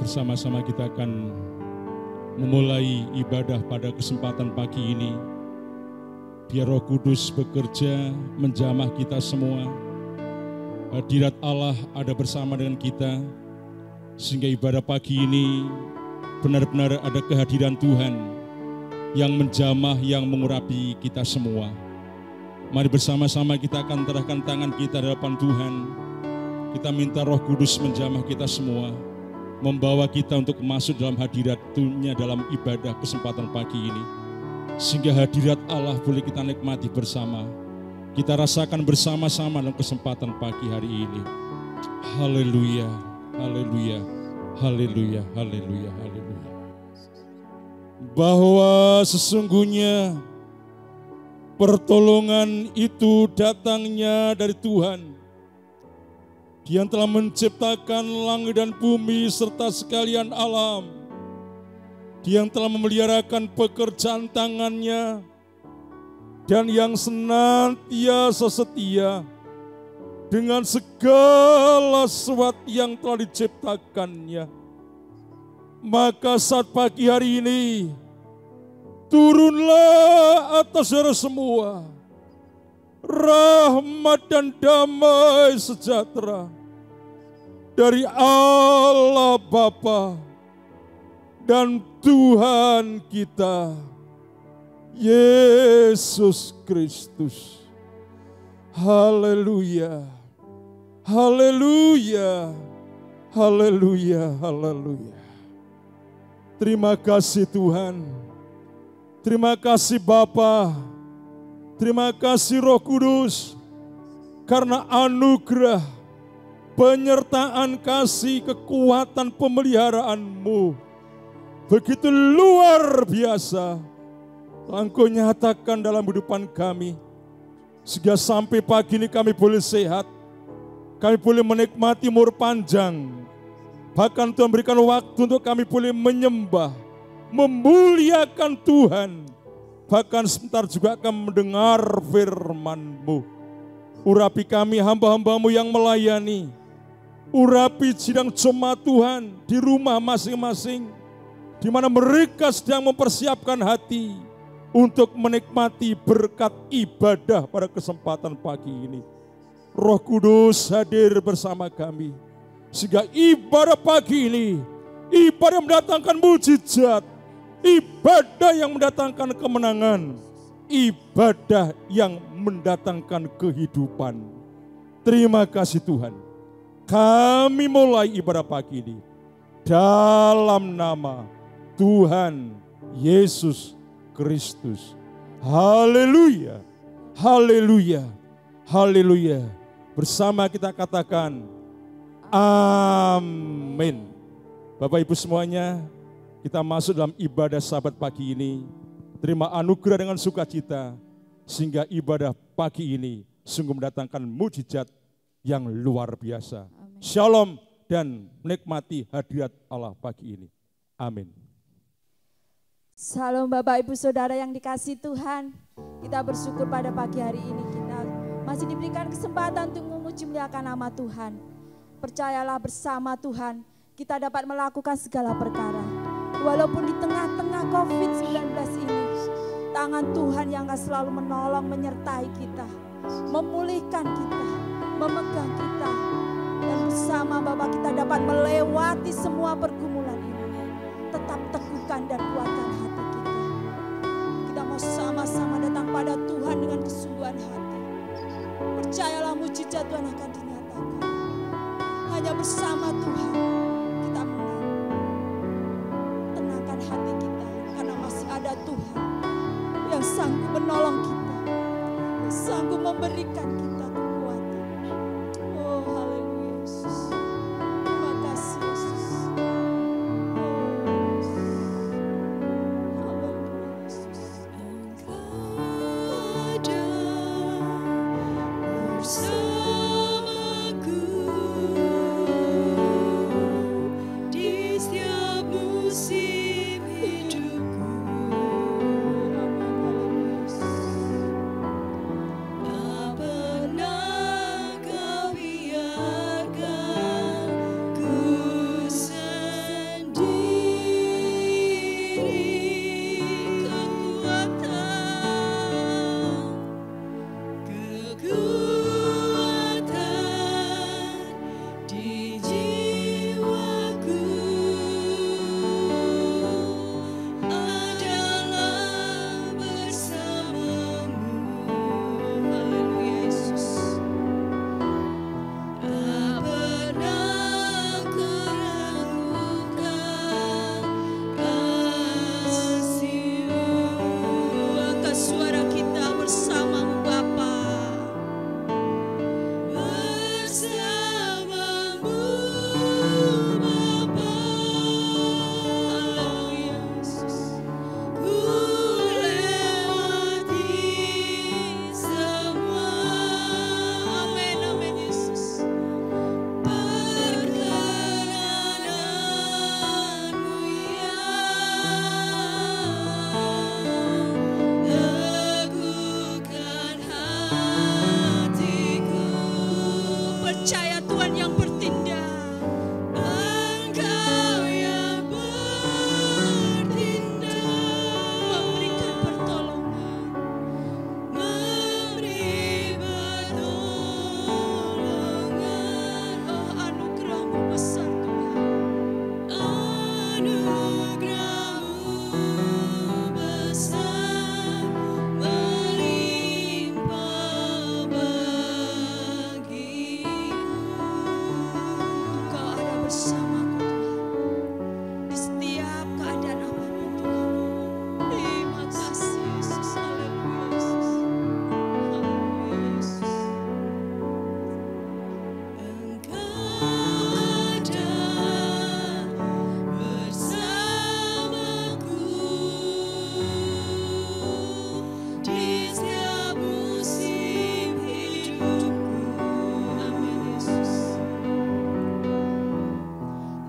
Bersama-sama kita akan memulai ibadah pada kesempatan pagi ini. Biar Roh Kudus bekerja menjamah kita semua. Hadirat Allah ada bersama dengan kita, sehingga ibadah pagi ini benar-benar ada kehadiran Tuhan yang menjamah, yang mengurapi kita semua. Mari bersama-sama kita akan terahkan tangan kita di hadapan Tuhan. Kita minta Roh Kudus menjamah kita semua, membawa kita untuk masuk dalam hadirat-Nya dalam ibadah kesempatan pagi ini. Sehingga hadirat Allah boleh kita nikmati bersama. Kita rasakan bersama-sama dalam kesempatan pagi hari ini. Haleluya, haleluya, haleluya, haleluya, haleluya. Bahwa sesungguhnya pertolongan itu datangnya dari Tuhan. Dia yang telah menciptakan langit dan bumi serta sekalian alam. Dia yang telah memeliharakan pekerjaan tangannya dan yang senantiasa setia dengan segala sesuatu yang telah diciptakannya. Maka saat pagi hari ini, turunlah atas saudara semua rahmat dan damai sejahtera dari Allah Bapa dan Tuhan kita, Yesus Kristus. Haleluya, haleluya, haleluya, haleluya. Terima kasih Tuhan, terima kasih Bapa, terima kasih Roh Kudus, karena anugerah, penyertaan kasih, kekuatan pemeliharaan-Mu begitu luar biasa telah Engkau nyatakan dalam kehidupan kami. Sehingga sampai pagi ini kami boleh sehat, kami boleh menikmati umur panjang. Bahkan Tuhan berikan waktu untuk kami boleh menyembah, memuliakan Tuhan. Bahkan sebentar juga akan mendengar firman-Mu. Urapi kami hamba-hamba-Mu yang melayani. Urapi sidang jemaat Tuhan di rumah masing-masing, di mana mereka sedang mempersiapkan hati untuk menikmati berkat ibadah pada kesempatan pagi ini. Roh Kudus hadir bersama kami, sehingga ibadah pagi ini, ibadah yang mendatangkan mujizat, ibadah yang mendatangkan kemenangan, ibadah yang mendatangkan kehidupan. Terima kasih Tuhan. Kami mulai ibadah pagi ini dalam nama Tuhan Yesus Kristus. Haleluya, haleluya, haleluya. Bersama kita katakan amin. Bapak Ibu semuanya, kita masuk dalam ibadah sahabat pagi ini. Terima anugerah dengan sukacita, sehingga ibadah pagi ini sungguh mendatangkan mujizat yang luar biasa. Amin. Shalom dan menikmati hadirat Allah pagi ini. Amin. Salam Bapak Ibu Saudara yang dikasihi Tuhan. Kita bersyukur pada pagi hari ini kita masih diberikan kesempatan untuk memuji muliakan nama Tuhan. Percayalah bersama Tuhan kita dapat melakukan segala perkara. Walaupun di tengah-tengah COVID-19 ini, tangan Tuhan yang akan selalu menolong, menyertai kita, memulihkan kita, memegang kita. Dan bersama Bapak kita dapat melewati semua pergumulan ini. Tetap teguhkan dan kuatkan hati kita. Kita mau sama-sama datang pada Tuhan dengan kesungguhan hati. Percayalah mujizat Tuhan akan dinyatakan. Hanya bersama Tuhan kita menang. Tenangkan hati kita, karena masih ada Tuhan yang sanggup menolong kita, yang sanggup memberikan kita kekuatan. Oh haleluya Yesus. Terima kasih Yesus. Tak pernah hatiku. Percaya Tuhan yang bertindak. Engkau yang bertindak. Memberikan pertolongan. Memberi pertolongan. Oh, anugerah-Mu besar Tuhan. Anugerah-Mu besar melimpah bagiku. Engkau ada bersamaku Tuhan, di setiap keadaan apapun Tuhan. Terima kasih Yesus. Haleluya Yesus. Haleluya Yesus. Engkau ada bersamaku di setiap musim hidupku. Amin Yesus.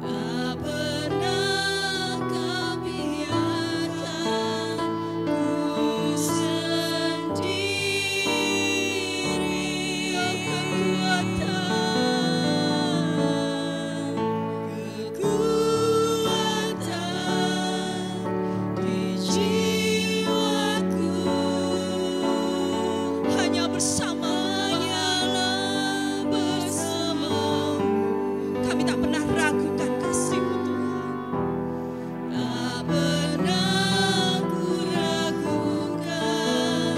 Tak pernah Kau biarkan ku sendiri. Oh, kekuatan di jiwaku hanya bersamamu. Kami tak pernah ragukan kasih-Mu Tuhan. Tak pernah ku ragukan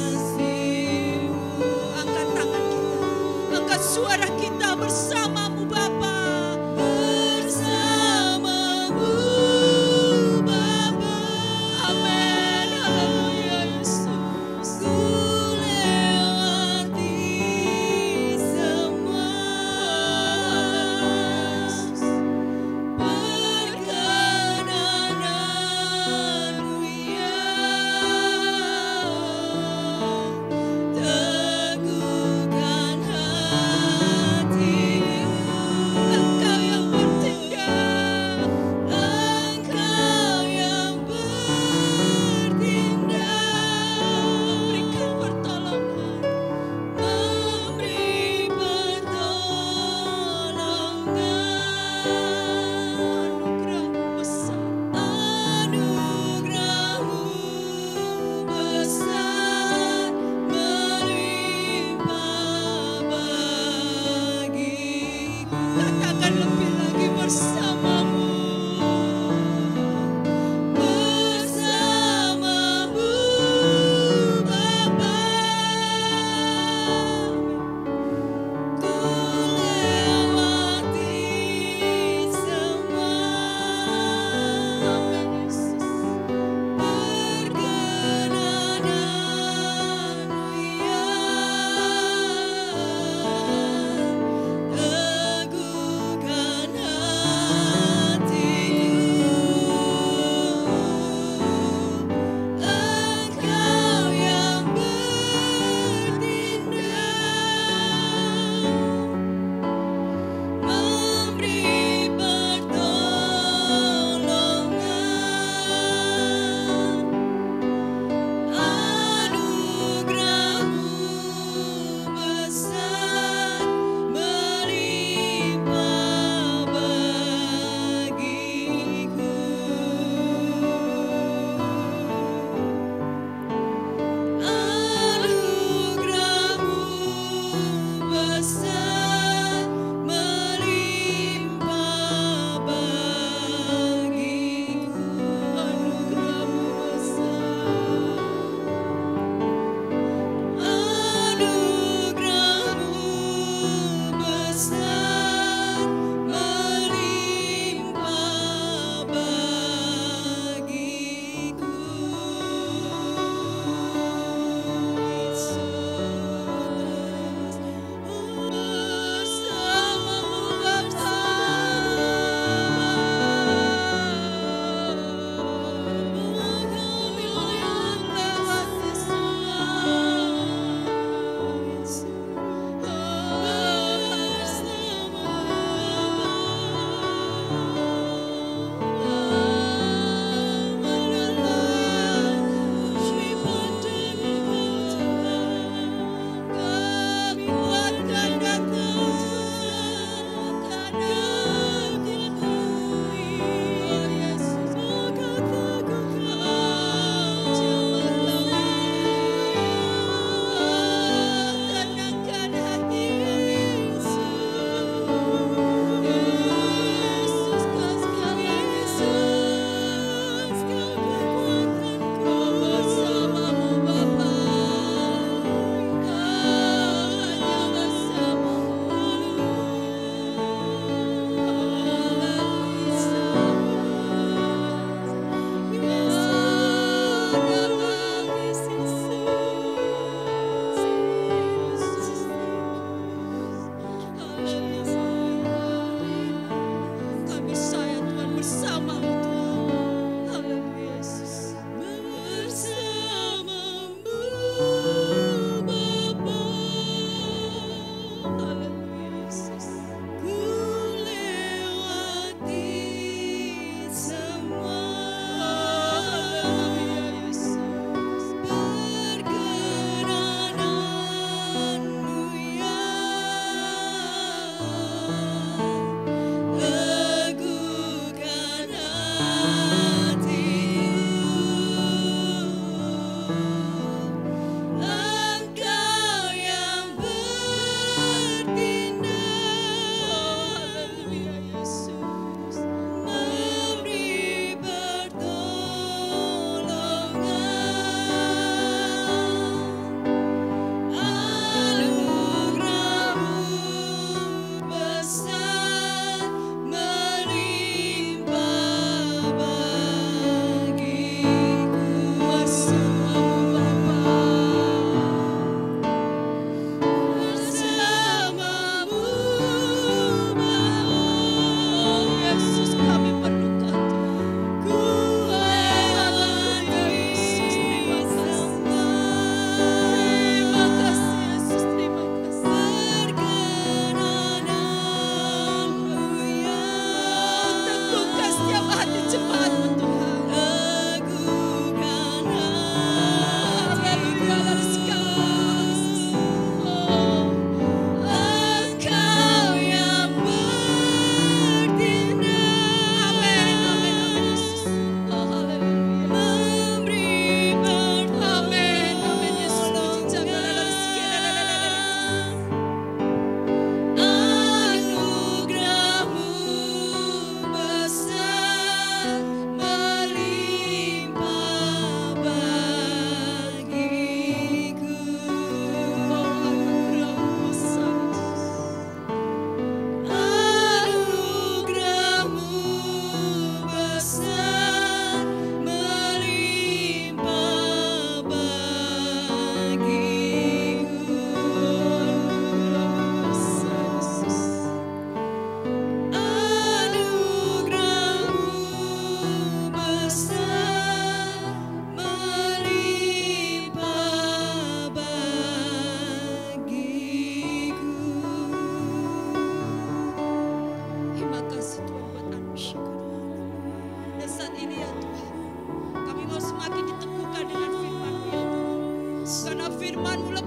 kasih-Mu. Angkat tangan kita, angkat suara kita bersama-Mu Bapa. Bersama-Mu Bapa. Amin. Haleluya Yesus. Ku lewati semua. Perkenanan-Mu ya, teguhkan hati.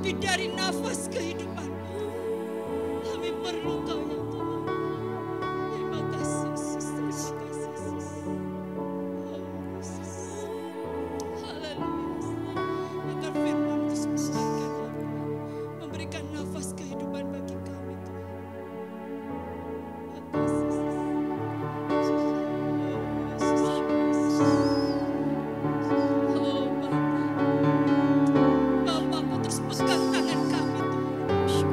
lebih dari nafas kehidupan. Kami perlu Kau ya Tuhan. Terima kasih Yesus, terima kasih Yesus. Oh Yesus. Haleluya. Agar firman terus menguatkan ya Tuhan, memberikan nafas kehidupan bagi kami Tuhan. Terima kasih Yesus. Oh Bapa, Bapa Kau terus pegang tangan kami Tuhan.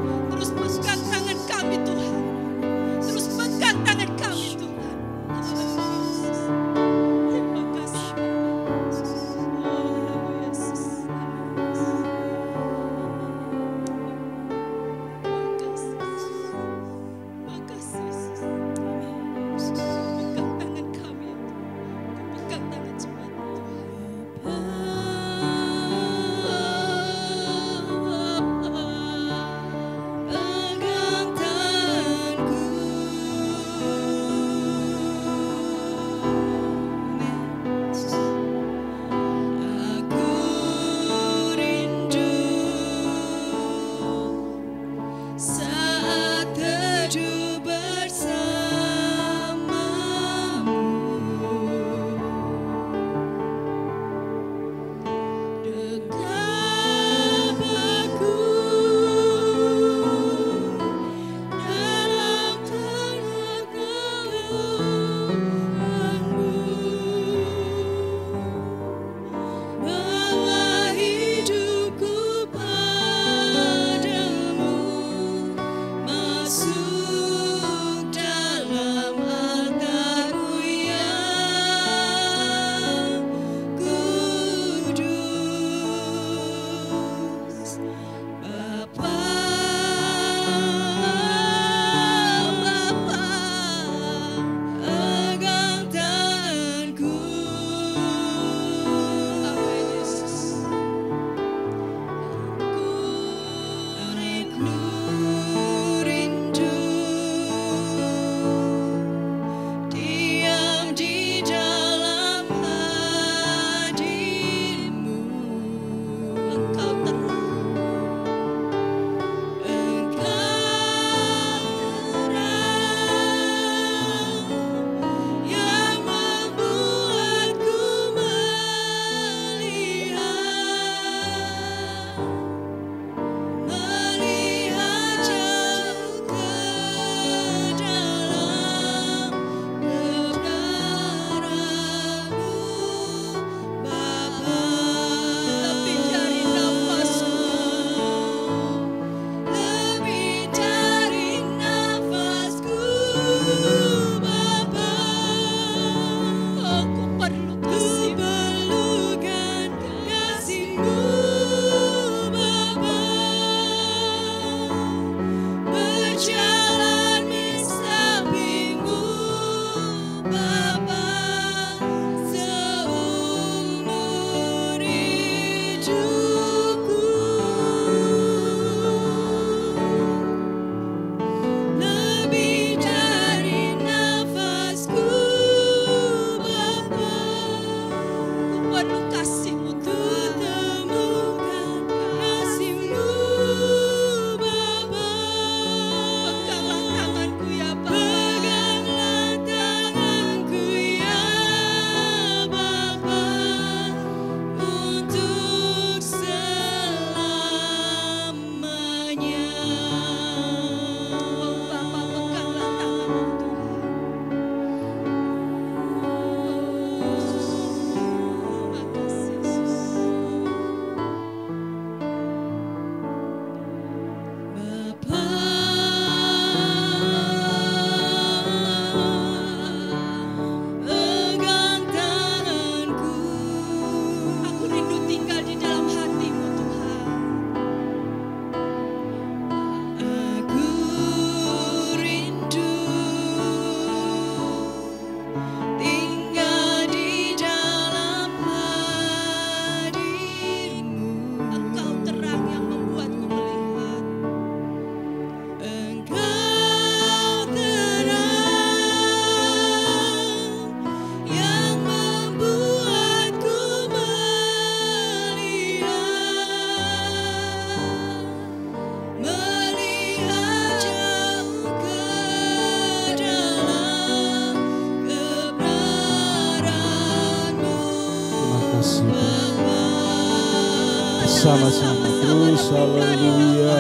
bersama-sama terus. Haleluya.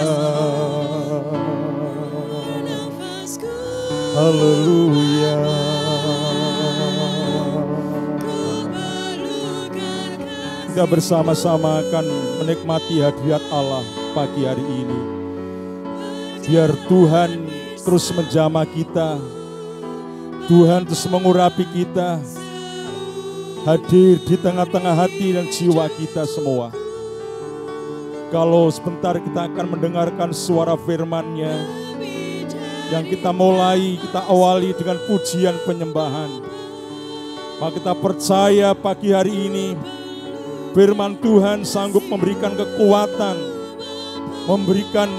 Haleluya. Kita bersama-sama akan menikmati hadirat Allah pagi hari ini. Biar Tuhan terus menjamah kita, Tuhan terus mengurapi kita, hadir di tengah-tengah hati dan jiwa kita semua. Kalau sebentar kita akan mendengarkan suara firman-Nya yang kita awali dengan pujian penyembahan. Maka kita percaya pagi hari ini firman Tuhan sanggup memberikan kekuatan, memberikan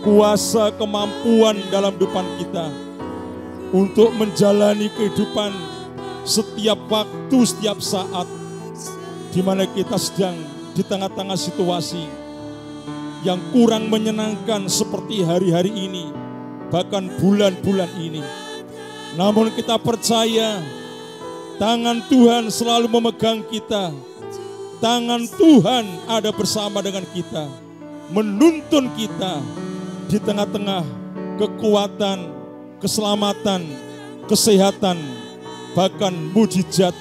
kuasa, kemampuan dalam kehidupan kita untuk menjalani kehidupan setiap waktu, setiap saat di mana kita sedang di tengah-tengah situasi yang kurang menyenangkan seperti hari-hari ini, bahkan bulan-bulan ini. Namun kita percaya tangan Tuhan selalu memegang kita. Tangan Tuhan ada bersama dengan kita, menuntun kita di tengah-tengah kekuatan, keselamatan, kesehatan, bahkan mujizat,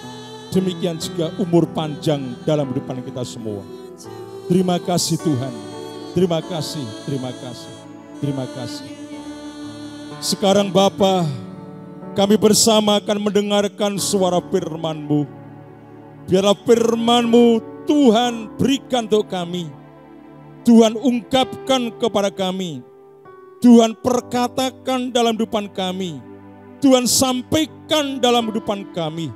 demikian juga umur panjang dalam kehidupan kita semua. Terima kasih Tuhan, terima kasih, terima kasih, terima kasih. Sekarang Bapa, kami bersama akan mendengarkan suara firman-Mu. Biarlah firman-Mu Tuhan berikan untuk kami. Tuhan ungkapkan kepada kami. Tuhan perkatakan dalam kehidupan kami. Tuhan sampaikan dalam kehidupan kami.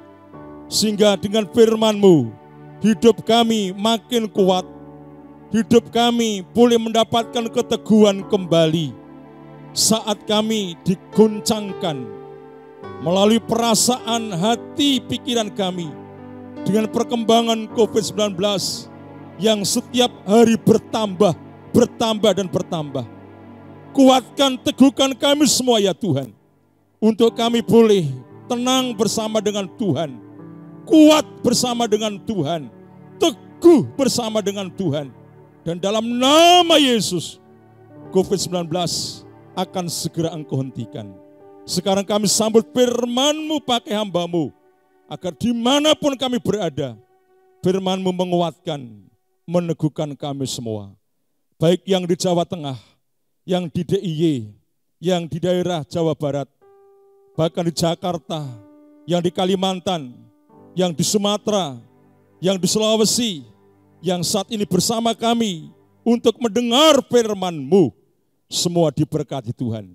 Sehingga dengan firman-Mu, hidup kami makin kuat. Hidup kami boleh mendapatkan keteguhan kembali. Saat kami diguncangkan melalui perasaan hati pikiran kami. Dengan perkembangan COVID-19 yang setiap hari bertambah dan bertambah. Kuatkan, teguhkan kami semua ya Tuhan. Untuk kami boleh tenang bersama dengan Tuhan. Kuat bersama dengan Tuhan. Teguh bersama dengan Tuhan. Dan dalam nama Yesus, COVID-19 akan segera Engkau hentikan. Sekarang kami sambut firman-Mu pakai hamba-Mu. Agar dimanapun kami berada, firman-Mu menguatkan, meneguhkan kami semua. Baik yang di Jawa Tengah, yang di DIY, yang di daerah Jawa Barat, bahkan di Jakarta, yang di Kalimantan, yang di Sumatera, yang di Sulawesi, yang saat ini bersama kami untuk mendengar firman-Mu, semua diberkati Tuhan.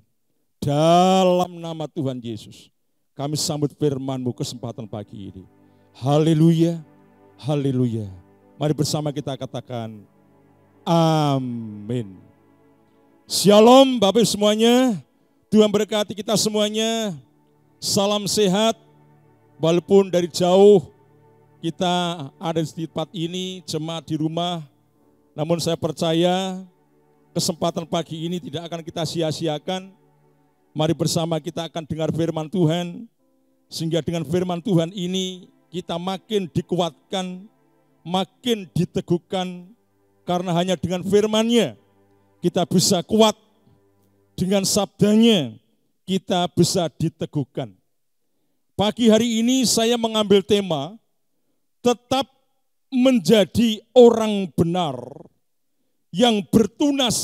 Dalam nama Tuhan Yesus. Kami sambut firman-Mu kesempatan pagi ini. Haleluya, haleluya. Mari bersama kita katakan, amin. Shalom Bapak Ibu semuanya. Tuhan berkati kita semuanya. Salam sehat. Walaupun dari jauh kita ada di tempat ini, jemaat di rumah. Namun saya percaya kesempatan pagi ini tidak akan kita sia-siakan. Mari bersama kita akan dengar firman Tuhan, sehingga dengan firman Tuhan ini kita makin dikuatkan, makin diteguhkan, karena hanya dengan firman-Nya kita bisa kuat, dengan sabdanya kita bisa diteguhkan. Pagi hari ini saya mengambil tema, tetap menjadi orang benar, yang bertunas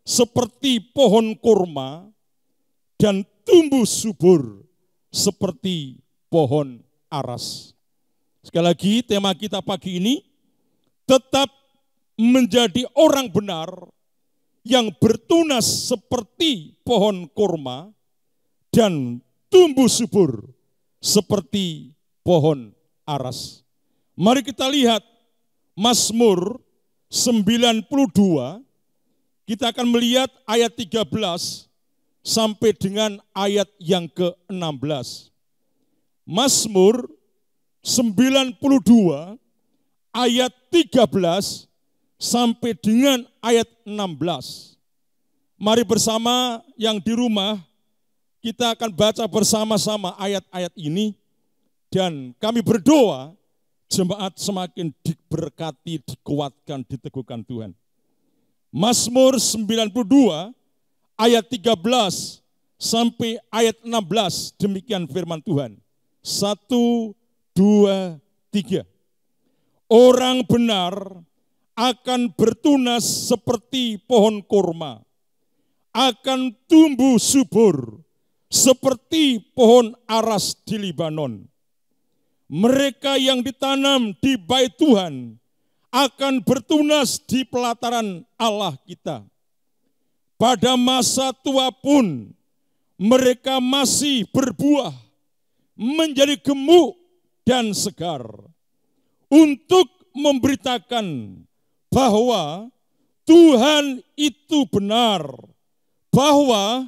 seperti pohon kurma, dan tumbuh subur seperti pohon aras. Sekali lagi tema kita pagi ini, tetap menjadi orang benar yang bertunas seperti pohon kurma dan tumbuh subur seperti pohon aras. Mari kita lihat Mazmur 92, kita akan melihat ayat 13 sampai dengan ayat yang ke-16. Mazmur 92 ayat 13 sampai dengan ayat 16. Mari bersama yang di rumah kita akan baca bersama-sama ayat-ayat ini dan kami berdoa jemaat semakin diberkati, dikuatkan, diteguhkan Tuhan. Mazmur 92 ayat 13 sampai ayat 16, demikian firman Tuhan. 1, 2, 3. Orang benar akan bertunas seperti pohon kurma, akan tumbuh subur seperti pohon aras di Libanon. Mereka yang ditanam di bait Tuhan akan bertunas di pelataran Allah kita. Pada masa tua pun mereka masih berbuah, menjadi gemuk dan segar, untuk memberitakan bahwa Tuhan itu benar, bahwa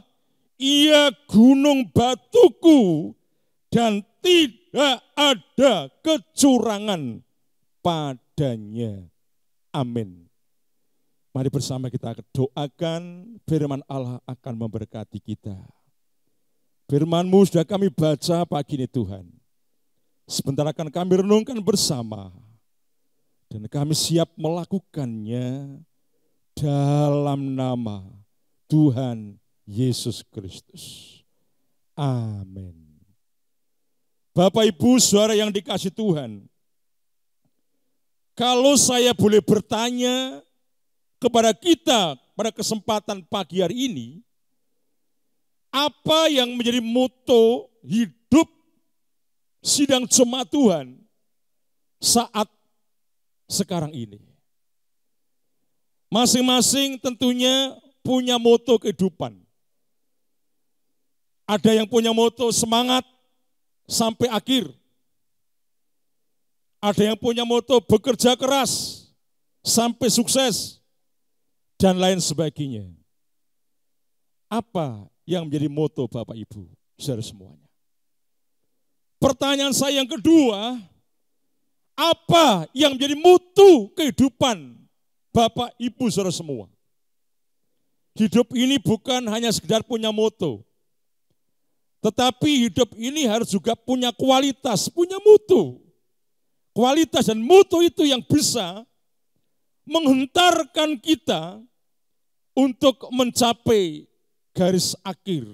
Ia gunung batuku dan tidak ada kecurangan padanya. Amin. Mari bersama kita doakan, firman Allah akan memberkati kita. Firman-Mu sudah kami baca pagi ini Tuhan. Sebentar akan kami renungkan bersama. Dan kami siap melakukannya dalam nama Tuhan Yesus Kristus. Amin. Bapak Ibu saudara yang dikasihi Tuhan, kalau saya boleh bertanya kepada kita pada kesempatan pagi hari ini, apa yang menjadi moto hidup sidang jemaat Tuhan saat sekarang ini? Masing-masing tentunya punya moto kehidupan. Ada yang punya moto semangat sampai akhir. Ada yang punya moto bekerja keras sampai sukses dan lain sebagainya. Apa yang menjadi moto Bapak Ibu, saudara semuanya? Pertanyaan saya yang kedua, apa yang menjadi mutu kehidupan Bapak Ibu saudara semua? Hidup ini bukan hanya sekedar punya moto, tetapi hidup ini harus juga punya kualitas, punya mutu. Kualitas dan mutu itu yang bisa menghentarkan kita untuk mencapai garis akhir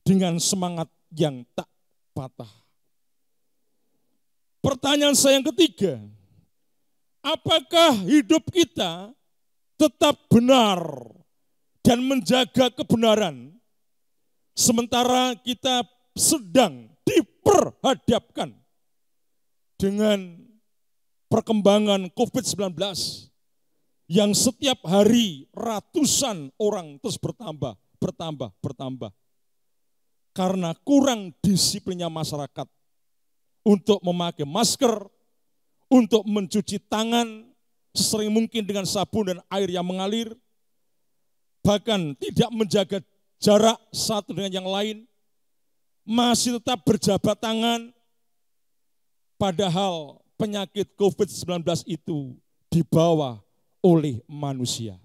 dengan semangat yang tak patah. Pertanyaan saya yang ketiga, apakah hidup kita tetap benar dan menjaga kebenaran sementara kita sedang diperhadapkan dengan perkembangan COVID-19 yang setiap hari ratusan orang terus bertambah karena kurang disiplinnya masyarakat untuk memakai masker, untuk mencuci tangan sesering mungkin dengan sabun dan air yang mengalir, bahkan tidak menjaga jarak satu dengan yang lain, masih tetap berjabat tangan, padahal penyakit COVID-19 itu dibawa oleh manusia.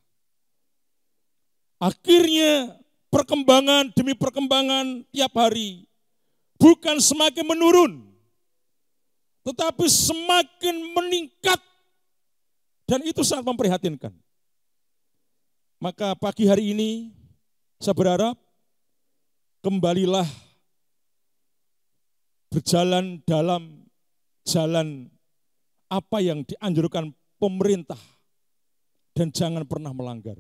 Akhirnya perkembangan demi perkembangan tiap hari bukan semakin menurun, tetapi semakin meningkat, dan itu sangat memprihatinkan. Maka pagi hari ini saya berharap kembalilah berjalan dalam jalan apa yang dianjurkan pemerintah dan jangan pernah melanggar.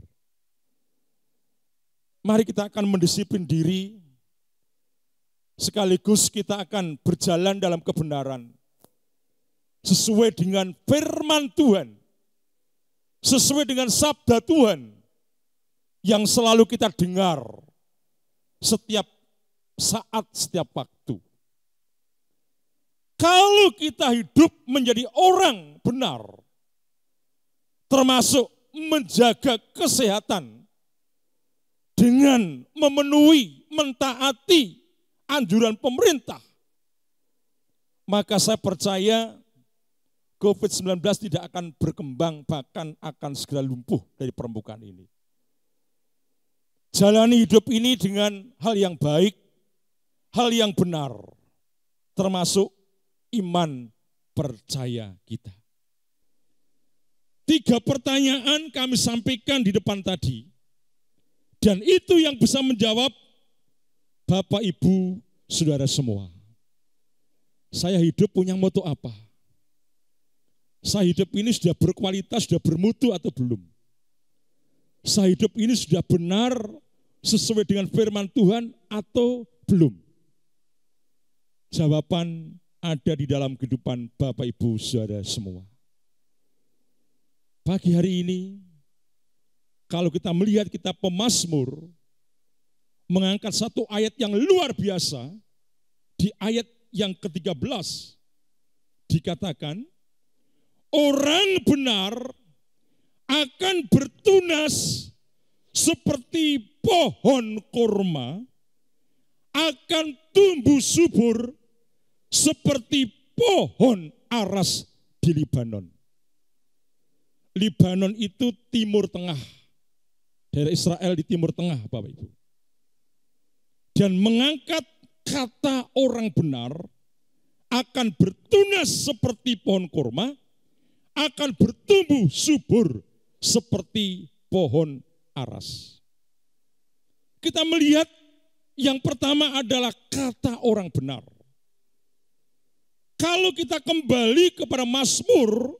Mari kita akan mendisiplin diri, sekaligus kita akan berjalan dalam kebenaran sesuai dengan firman Tuhan, sesuai dengan sabda Tuhan yang selalu kita dengar setiap saat, setiap waktu. Kalau kita hidup menjadi orang benar, termasuk menjaga kesehatan dengan memenuhi, mentaati anjuran pemerintah, maka saya percaya COVID-19 tidak akan berkembang, bahkan akan segera lumpuh dari permukaan ini. Jalani hidup ini dengan hal yang baik, hal yang benar, termasuk iman percaya kita. 3 pertanyaan kami sampaikan di depan tadi. Dan itu yang bisa menjawab Bapak, Ibu, Saudara semua. Saya hidup punya moto apa? Saya hidup ini sudah berkualitas, sudah bermutu atau belum? Saya hidup ini sudah benar sesuai dengan firman Tuhan atau belum? Jawaban ada di dalam kehidupan Bapak, Ibu, Saudara semua. Pagi hari ini, kalau kita melihat kitab Pemazmur, mengangkat satu ayat yang luar biasa, di ayat yang ke-13, dikatakan, orang benar akan bertunas seperti pohon kurma, akan tumbuh subur seperti pohon aras di Libanon. Libanon itu timur tengah, daerah Israel di timur tengah, Bapak Ibu. Dan mengangkat kata orang benar akan bertunas seperti pohon kurma, akan bertumbuh subur seperti pohon aras. Kita melihat yang pertama adalah kata orang benar. Kalau kita kembali kepada Mazmur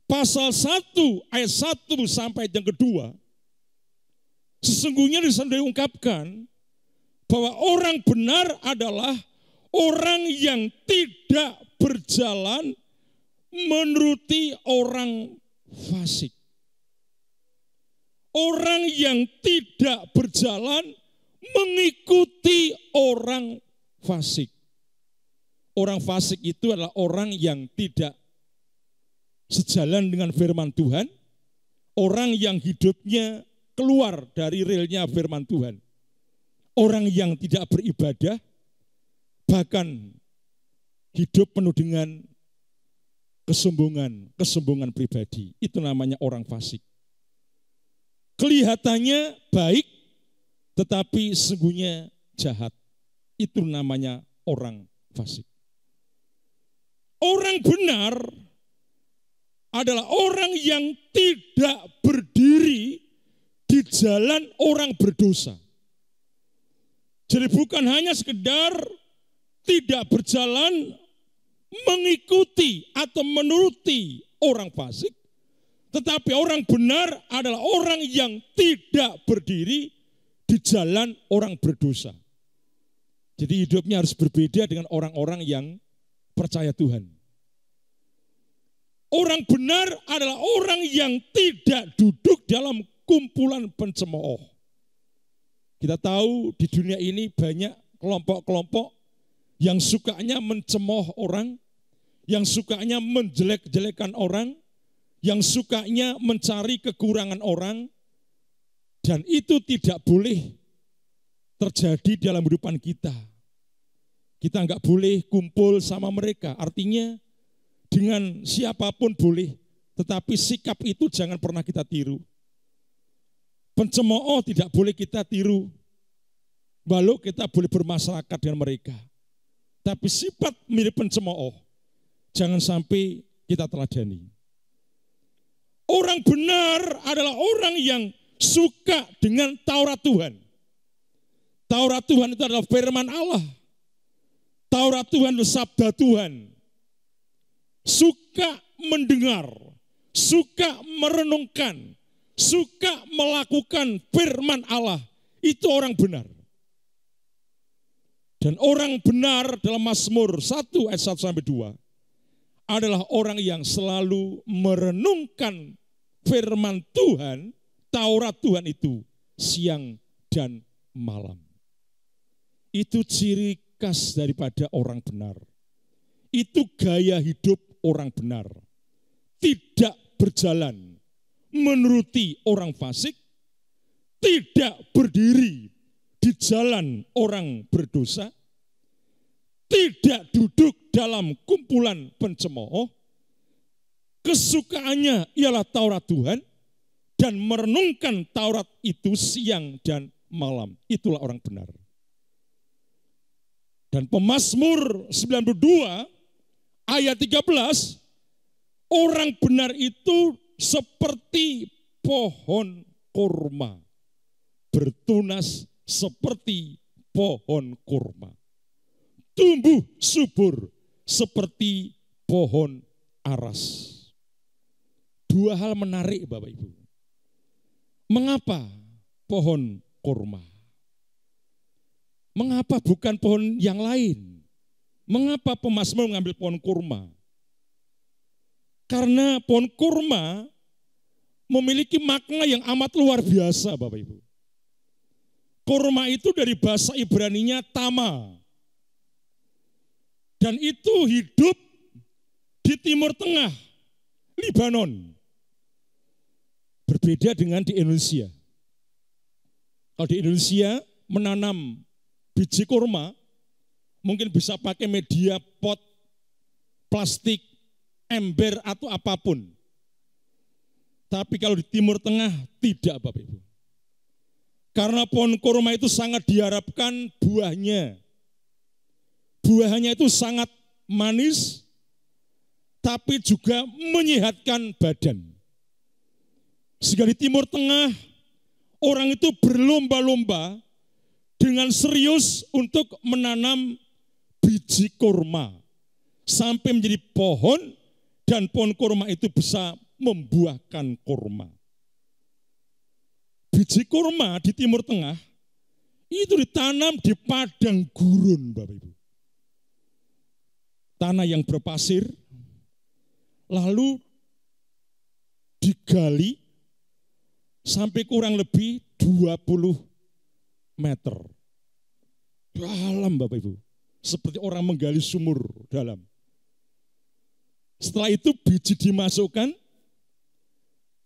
pasal 1 ayat 1 sampai yang kedua, sesungguhnya di sana diungkapkan bahwa orang benar adalah orang yang tidak berjalan menuruti orang fasik. Orang yang tidak berjalan mengikuti orang fasik. Orang fasik itu adalah orang yang tidak sejalan dengan firman Tuhan, orang yang hidupnya keluar dari relnya firman Tuhan, orang yang tidak beribadah, bahkan hidup penuh dengan kesombongan pribadi. Itu namanya orang fasik. Kelihatannya baik, tetapi sesungguhnya jahat. Itu namanya orang fasik. Orang benar adalah orang yang tidak berdiri di jalan orang berdosa. Jadi bukan hanya sekedar tidak berjalan mengikuti atau menuruti orang fasik, tetapi orang benar adalah orang yang tidak berdiri di jalan orang berdosa. Jadi hidupnya harus berbeda dengan orang-orang yang percaya Tuhan. Orang benar adalah orang yang tidak duduk dalam kumpulan pencemooh. Kita tahu di dunia ini banyak kelompok-kelompok yang sukanya mencemooh orang, yang sukanya menjelek-jelekan orang, yang sukanya mencari kekurangan orang, dan itu tidak boleh terjadi dalam kehidupan kita. Kita enggak boleh kumpul sama mereka, artinya dengan siapapun boleh, tetapi sikap itu jangan pernah kita tiru. Pencemooh tidak boleh kita tiru, walau kita boleh bermasyarakat dengan mereka. Tapi sifat mirip pencemooh, jangan sampai kita teladani. Orang benar adalah orang yang suka dengan Taurat Tuhan. Taurat Tuhan itu adalah firman Allah. Taurat Tuhan itu sabda Tuhan. Suka mendengar, suka merenungkan, suka melakukan firman Allah. Itu orang benar. Dan orang benar dalam Mazmur 1 ayat 1 sampai 2 adalah orang yang selalu merenungkan firman Tuhan, Taurat Tuhan itu siang dan malam. Itu ciri khas daripada orang benar. Itu gaya hidup orang benar. Tidak berjalan menuruti orang fasik, tidak berdiri di jalan orang berdosa, tidak duduk dalam kumpulan pencemooh, kesukaannya ialah Taurat Tuhan, dan merenungkan Taurat itu siang dan malam. Itulah orang benar. Dan Pemazmur 92 ayat 13, orang benar itu seperti pohon kurma, bertunas seperti pohon kurma, tumbuh subur seperti pohon aras. Dua hal menarik Bapak Ibu. Mengapa pohon kurma? Mengapa bukan pohon yang lain? Mengapa pemazmur mengambil pohon kurma? Karena pohon kurma memiliki makna yang amat luar biasa Bapak Ibu. Kurma itu dari bahasa Ibraninya tama. Dan itu hidup di Timur Tengah, Libanon. Berbeda dengan di Indonesia. Kalau di Indonesia menanam biji kurma, mungkin bisa pakai media pot, plastik, ember atau apapun. Tapi kalau di Timur Tengah tidak Bapak Ibu. Karena pohon kurma itu sangat diharapkan buahnya. Buahnya itu sangat manis, tapi juga menyehatkan badan. Sehingga di Timur Tengah, orang itu berlomba-lomba dengan serius untuk menanam biji kurma. Sampai menjadi pohon, dan pohon kurma itu bisa membuahkan kurma. Biji kurma di Timur Tengah itu ditanam di padang gurun Bapak Ibu. Tanah yang berpasir, lalu digali sampai kurang lebih 20 meter. Dalam Bapak Ibu, seperti orang menggali sumur dalam. Setelah itu biji dimasukkan,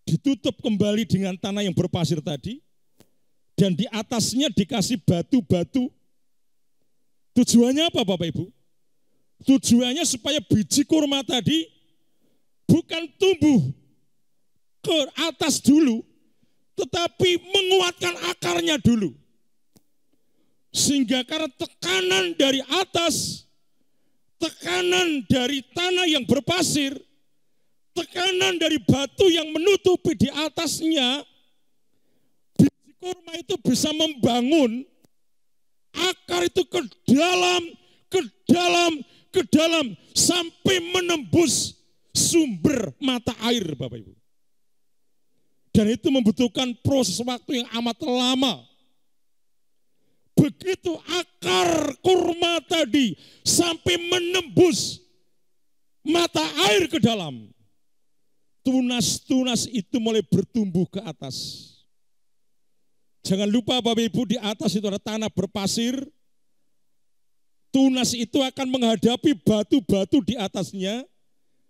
ditutup kembali dengan tanah yang berpasir tadi, dan di atasnya dikasih batu-batu. Tujuannya apa Bapak Ibu? Tujuannya supaya biji kurma tadi bukan tumbuh ke atas dulu, tetapi menguatkan akarnya dulu. Sehingga karena tekanan dari atas, tekanan dari tanah yang berpasir, tekanan dari batu yang menutupi di atasnya, biji kurma itu bisa membangun akar itu ke dalam, sampai menembus sumber mata air Bapak Ibu. Dan itu membutuhkan proses waktu yang amat lama. Begitu akar kurma tadi sampai menembus mata air ke dalam, tunas-tunas itu mulai bertumbuh ke atas. Jangan lupa Bapak Ibu, di atas itu ada tanah berpasir. Tunas itu akan menghadapi batu-batu di atasnya.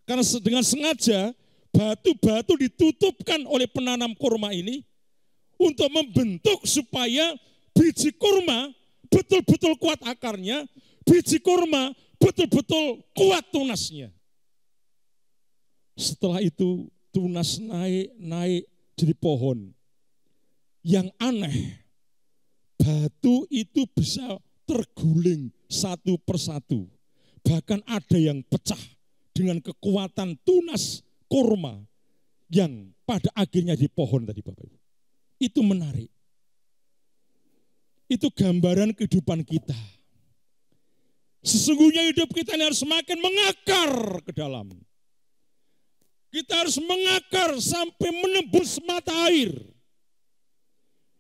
Karena dengan sengaja batu-batu ditutupkan oleh penanam kurma ini untuk membentuk supaya biji kurma betul-betul kuat akarnya, biji kurma betul-betul kuat tunasnya. Setelah itu tunas naik jadi pohon. Yang aneh, batu itu bisa terguling satu persatu. Bahkan ada yang pecah dengan kekuatan tunas kurma yang pada akhirnya di pohon tadi Bapak Ibu. Itu menarik. Itu gambaran kehidupan kita. Sesungguhnya hidup kita ini harus semakin mengakar ke dalam. Kita harus mengakar sampai menembus mata air.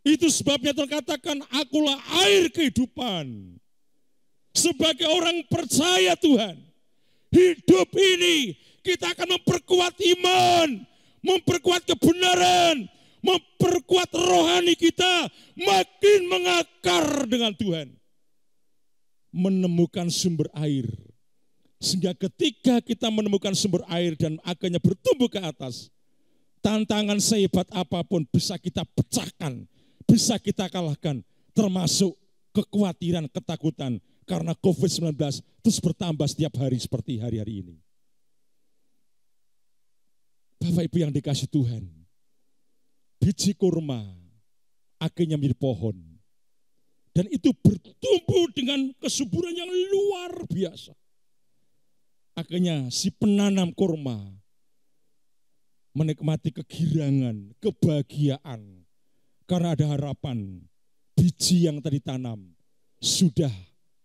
Itu sebabnya terkatakan, akulah air kehidupan. Sebagai orang percaya Tuhan, hidup ini kita akan memperkuat iman, memperkuat kebenaran, memperkuat rohani kita, makin mengakar dengan Tuhan. Menemukan sumber air. Sehingga ketika kita menemukan sumber air dan akhirnya bertumbuh ke atas, tantangan sehebat apapun bisa kita pecahkan, bisa kita kalahkan, termasuk kekhawatiran, ketakutan, karena COVID-19 terus bertambah setiap hari seperti hari-hari ini. Bapak Ibu yang dikasih Tuhan, biji kurma akhirnya menjadi pohon. Dan itu bertumbuh dengan kesuburan yang luar biasa. Akhirnya si penanam kurma menikmati kegirangan, kebahagiaan. Karena ada harapan, biji yang tadi tanam sudah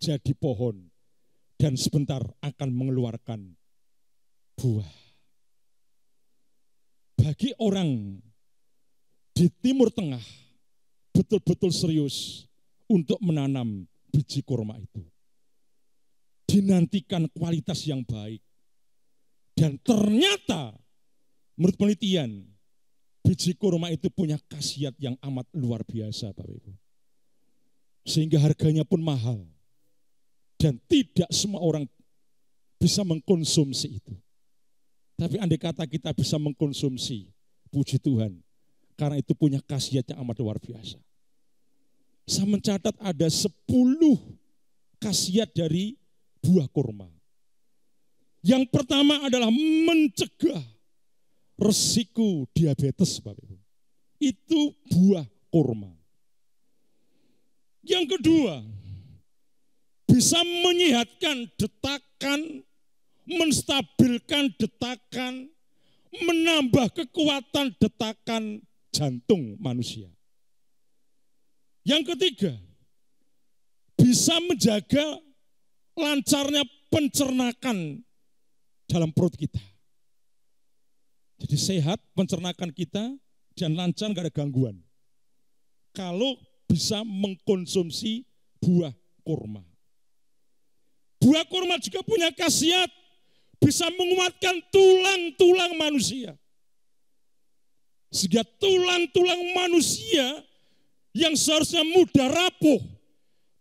jadi pohon dan sebentar akan mengeluarkan buah. Bagi orang di Timur Tengah betul-betul serius untuk menanam biji kurma itu. Dinantikan kualitas yang baik. Dan ternyata menurut penelitian, biji kurma itu punya khasiat yang amat luar biasa, Bapak Ibu. Sehingga harganya pun mahal. Dan tidak semua orang bisa mengkonsumsi itu. Tapi andai kata kita bisa mengkonsumsi, puji Tuhan. Karena itu punya khasiat yang amat luar biasa. Saya mencatat ada 10 khasiat dari buah kurma. Yang pertama adalah mencegah resiko diabetes, Bapak Ibu. Itu buah kurma. Yang kedua, bisa menyehatkan detakan, menstabilkan detakan, menambah kekuatan detakan jantung manusia. Yang ketiga, bisa menjaga lancarnya pencernakan dalam perut kita. Jadi sehat pencernakan kita dan lancar, gak ada gangguan. Kalau bisa mengkonsumsi buah kurma. Buah kurma juga punya khasiat bisa menguatkan tulang-tulang manusia. Sehingga tulang-tulang manusia yang seharusnya mudah rapuh,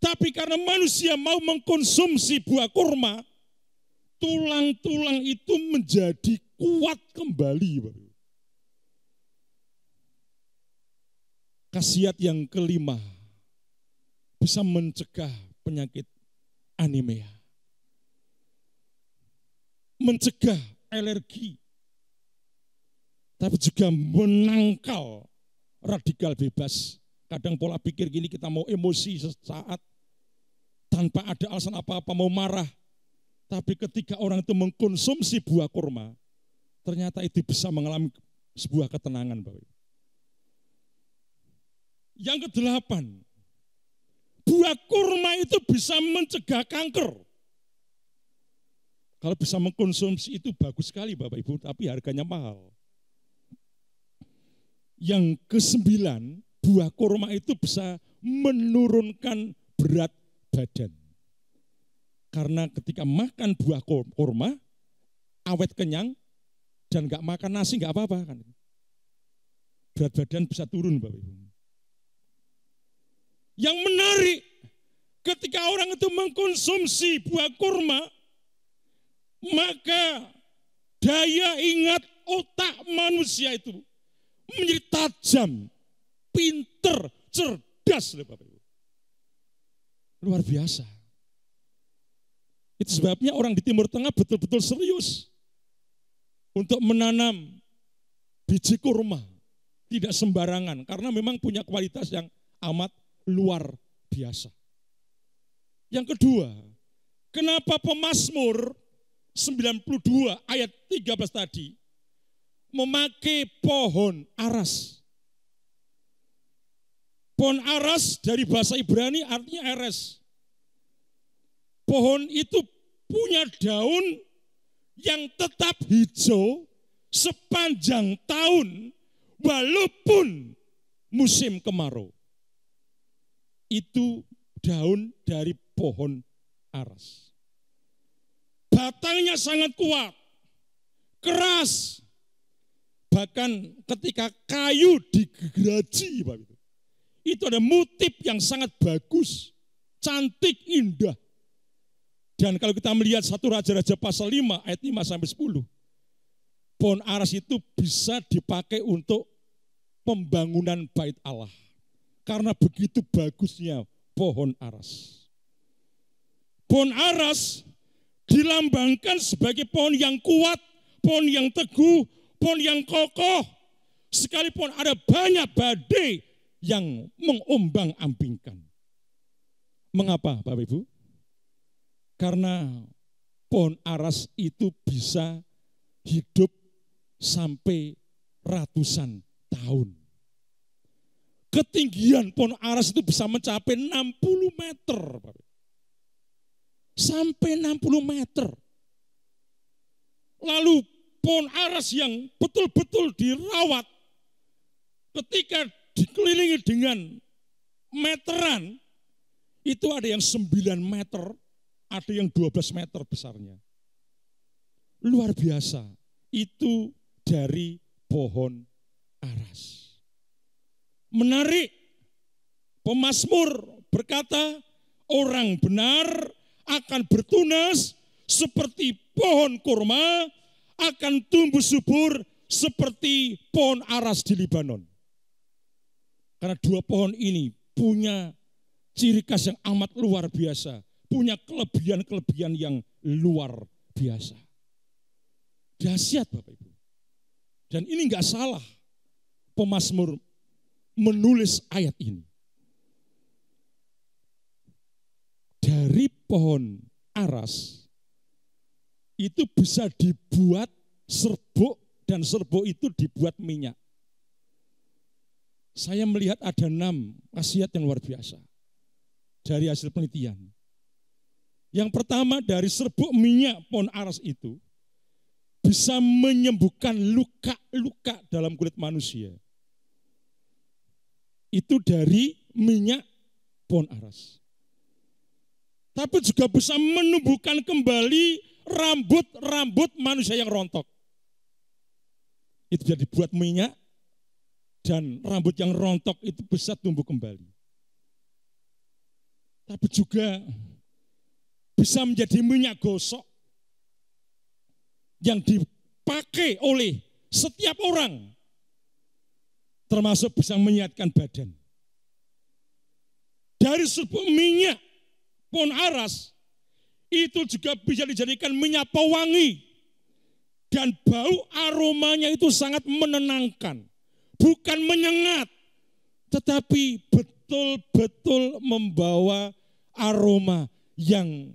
tapi karena manusia mau mengkonsumsi buah kurma, tulang-tulang itu menjadi kuat kembali. Khasiat yang kelima, bisa mencegah penyakit anemia. Mencegah alergi. Tapi juga menangkal radikal bebas. Kadang pola pikir gini, kita mau emosi sesaat, tanpa ada alasan apa-apa mau marah. Tapi ketika orang itu mengkonsumsi buah kurma, ternyata itu bisa mengalami sebuah ketenangan. Yang kedelapan, buah kurma itu bisa mencegah kanker. Kalau bisa mengkonsumsi itu bagus sekali Bapak Ibu, tapi harganya mahal. Yang kesembilan, buah kurma itu bisa menurunkan berat badan. Karena ketika makan buah kurma, awet kenyang, dan gak makan nasi gak apa-apa kan. Berat badan bisa turun Bapak Ibu. Yang menarik, ketika orang itu mengkonsumsi buah kurma, maka daya ingat otak manusia itu menjadi tajam, pinter, cerdas. Bapak Ibu. Luar biasa. Itu sebabnya orang di Timur Tengah betul-betul serius untuk menanam biji kurma. Tidak sembarangan, karena memang punya kualitas yang amat luar biasa. Yang kedua, kenapa Pemazmur 92 ayat 13 tadi memakai pohon aras. Pohon aras dari bahasa Ibrani artinya eres. Pohon itu punya daun yang tetap hijau sepanjang tahun walaupun musim kemarau. Itu daun dari pohon aras. Batangnya sangat kuat, keras. Bahkan ketika kayu digeraji, itu ada motif yang sangat bagus, cantik, indah. Dan kalau kita melihat 1 Raja-Raja pasal 5 ayat 5-10, pohon aras itu bisa dipakai untuk pembangunan bait Allah. Karena begitu bagusnya pohon aras. Pohon aras dilambangkan sebagai pohon yang kuat, pohon yang teguh, pohon yang kokoh. Sekalipun ada banyak badai yang mengombang-ambingkan. Mengapa Bapak Ibu? Karena pohon aras itu bisa hidup sampai ratusan tahun. Ketinggian pohon aras itu bisa mencapai 60 meter. Sampai 60 meter. Lalu pohon aras yang betul-betul dirawat ketika dikelilingi dengan meteran, itu ada yang 9 meter, ada yang 12 meter besarnya. Luar biasa, itu dari pohon aras. Menarik, pemazmur berkata, orang benar akan bertunas seperti pohon kurma, akan tumbuh subur seperti pohon aras di Libanon. Karena dua pohon ini punya ciri khas yang amat luar biasa, punya kelebihan-kelebihan yang luar biasa. Dahsyat Bapak Ibu. Dan ini enggak salah pemazmur menulis ayat ini. Dari pohon aras itu bisa dibuat serbuk dan serbuk itu dibuat minyak. Saya melihat ada 6 khasiat yang luar biasa dari hasil penelitian. Yang pertama, dari serbuk minyak pohon aras itu bisa menyembuhkan luka-luka dalam kulit manusia. Itu dari minyak pohon aras. Tapi juga bisa menumbuhkan kembali rambut-rambut manusia yang rontok. Itu bisa dibuat minyak dan rambut yang rontok itu bisa tumbuh kembali. Tapi juga bisa menjadi minyak gosok yang dipakai oleh setiap orang, termasuk bisa menyehatkan badan. Dari serbuk minyak pohon aras itu juga bisa dijadikan minyak pewangi dan bau aromanya itu sangat menenangkan, bukan menyengat, tetapi betul-betul membawa aroma yang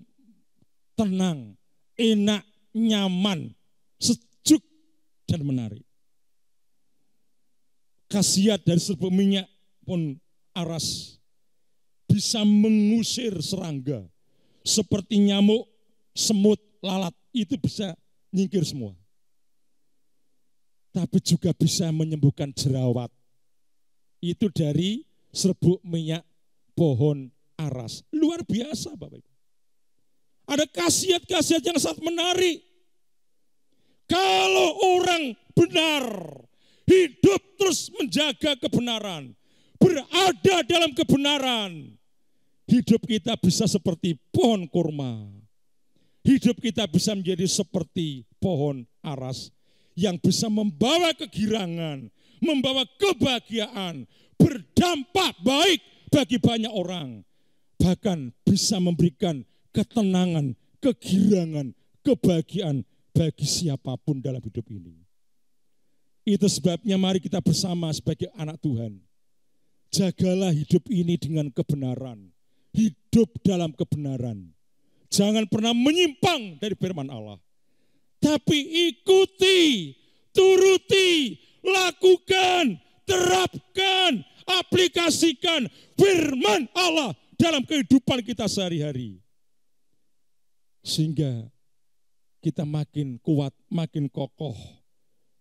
tenang, enak, nyaman, sejuk dan menarik. Khasiat dari serbuk minyak pohon aras bisa mengusir serangga seperti nyamuk, semut, lalat, itu bisa nyingkir semua. Tapi juga bisa menyembuhkan jerawat. Itu dari serbuk minyak pohon aras. Luar biasa Bapak Ibu. Ada khasiat-khasiat yang sangat menarik. Kalau orang benar, hidup terus menjaga kebenaran, berada dalam kebenaran, hidup kita bisa seperti pohon kurma. Hidup kita bisa menjadi seperti pohon aras yang bisa membawa kegirangan, membawa kebahagiaan, berdampak baik bagi banyak orang. Bahkan bisa memberikan ketenangan, kegirangan, kebahagiaan bagi siapapun dalam hidup ini. Itu sebabnya mari kita bersama sebagai anak Tuhan. Jagalah hidup ini dengan kebenaran. Hidup dalam kebenaran. Jangan pernah menyimpang dari firman Allah. Tapi ikuti, turuti, lakukan, terapkan, aplikasikan firman Allah dalam kehidupan kita sehari-hari. Sehingga kita makin kuat, makin kokoh.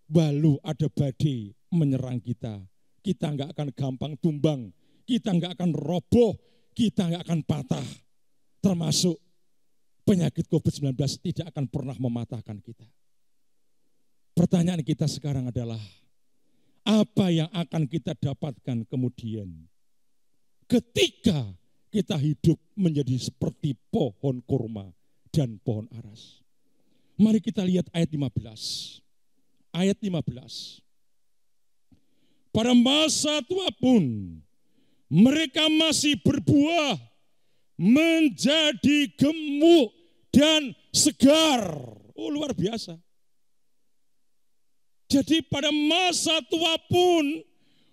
Walau ada badai menyerang kita, kita enggak akan gampang tumbang, kita enggak akan roboh, kita enggak akan patah. Termasuk penyakit COVID-19 tidak akan pernah mematahkan kita. Pertanyaan kita sekarang adalah, apa yang akan kita dapatkan kemudian ketika kita hidup menjadi seperti pohon kurma dan pohon aras? Mari kita lihat ayat 15. Ayat 15. Pada masa tua pun mereka masih berbuah, menjadi gemuk dan segar. Oh, luar biasa. Jadi pada masa tua pun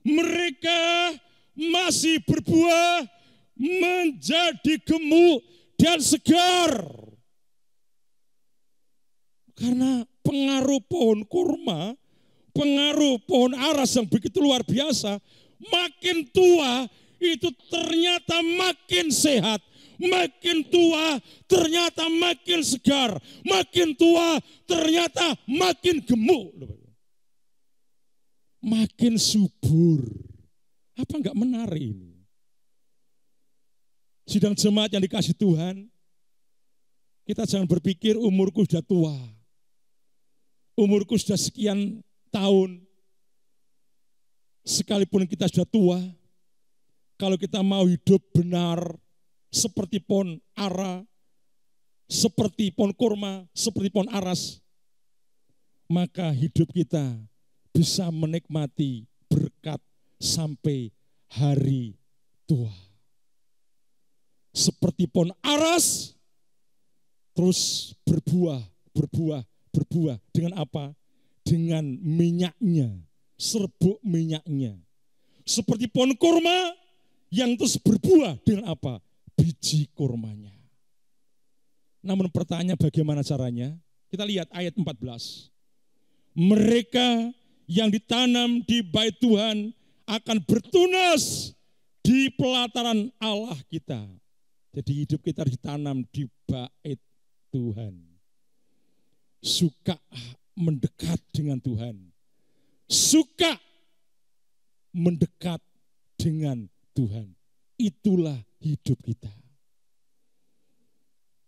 mereka masih berbuah, menjadi gemuk dan segar. Karena pengaruh pohon kurma, pengaruh pohon aras yang begitu luar biasa, makin tua itu ternyata makin sehat, makin tua ternyata makin segar, makin tua ternyata makin gemuk, makin subur. Apa enggak menarik ini? Sidang jemaat yang dikasih Tuhan, kita jangan berpikir umurku sudah tua, umurku sudah sekian tahun. Sekalipun kita sudah tua, kalau kita mau hidup benar seperti pohon ara, seperti pohon kurma, seperti pohon aras, maka hidup kita bisa menikmati berkat sampai hari tua. Seperti pohon aras, terus berbuah. Dengan apa? Dengan minyaknya, serbuk minyaknya. Seperti pohon kurma yang terus berbuah dengan apa? Biji kurmanya. Namun pertanyaan bagaimana caranya? Kita lihat ayat 14. Mereka yang ditanam di bait Tuhan akan bertunas di pelataran Allah kita. Jadi hidup kita ditanam di bait Tuhan. Suka mendekat dengan Tuhan. Suka mendekat dengan Tuhan. Itulah hidup kita.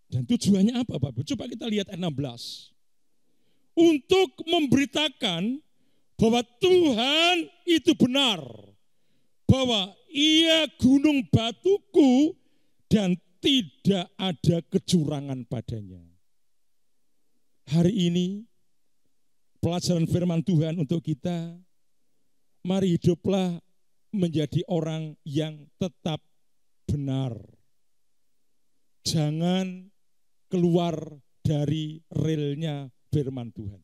Dan tujuannya apa, Bapak? Coba kita lihat ayat 16. Untuk memberitakan bahwa Tuhan itu benar. Bahwa Ia gunung batuku dan tidak ada kecurangan padanya. Hari ini pelajaran firman Tuhan untuk kita, mari hiduplah menjadi orang yang tetap benar. Jangan keluar dari relnya firman Tuhan.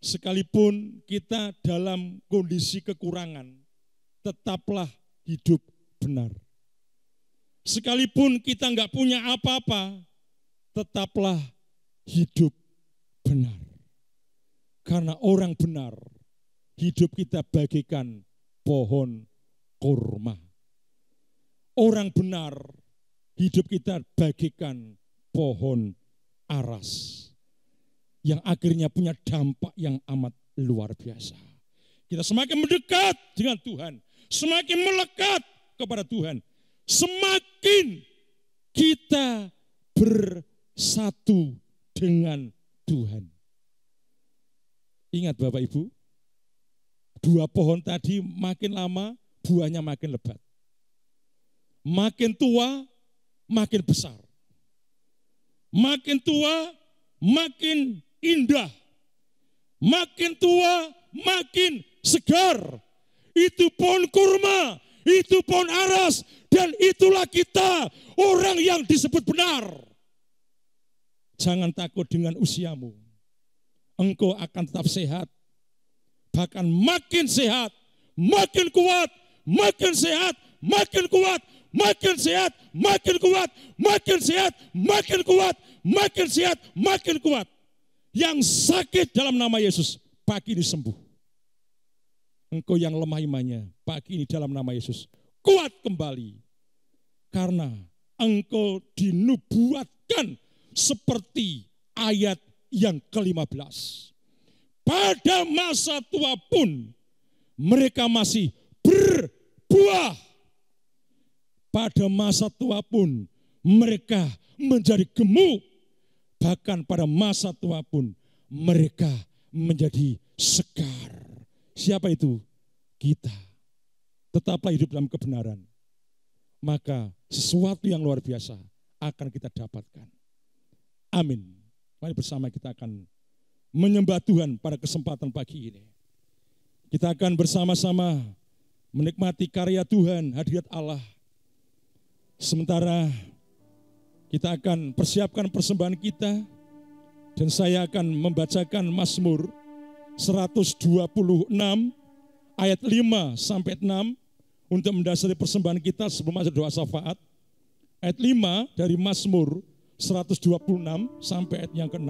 Sekalipun kita dalam kondisi kekurangan, tetaplah hidup benar. Sekalipun kita enggak punya apa-apa, tetaplah hidup benar. Karena orang benar, hidup kita bagaikan pohon kurma. Orang benar, hidup kita bagaikan pohon aras. Yang akhirnya punya dampak yang amat luar biasa. Kita semakin mendekat dengan Tuhan, semakin melekat kepada Tuhan, semakin kita bersatu dengan Tuhan. Ingat Bapak Ibu, dua pohon tadi makin lama buahnya makin lebat. Makin tua, makin besar. Makin tua, makin indah. Makin tua, makin segar. Itu pohon kurma, itu pohon aras, dan itulah kita, orang yang disebut benar. Jangan takut dengan usiamu. Engkau akan tetap sehat. Bahkan makin sehat, makin kuat, makin sehat, makin kuat, makin sehat, makin kuat, makin sehat, makin kuat, makin sehat, makin kuat. Yang sakit dalam nama Yesus, pagi ini sembuh. Engkau yang lemah imannya, pagi ini dalam nama Yesus, kuat kembali. Karena engkau dinubuatkan seperti ayat yang ke-15. Pada masa tua pun mereka masih berbuah. Pada masa tua pun mereka menjadi gemuk. Bahkan pada masa tua pun mereka menjadi segar. Siapa itu? Kita. Tetaplah hidup dalam kebenaran. Maka sesuatu yang luar biasa akan kita dapatkan. Amin. Mari bersama kita akan menyembah Tuhan pada kesempatan pagi ini. Kita akan bersama-sama menikmati karya Tuhan, hadirat Allah. Sementara kita akan persiapkan persembahan kita, dan saya akan membacakan Mazmur 126 ayat 5 sampai 6 untuk mendasari persembahan kita sebelum masuk doa syafaat. Ayat 5 dari Mazmur 126 sampai ayat yang ke-6.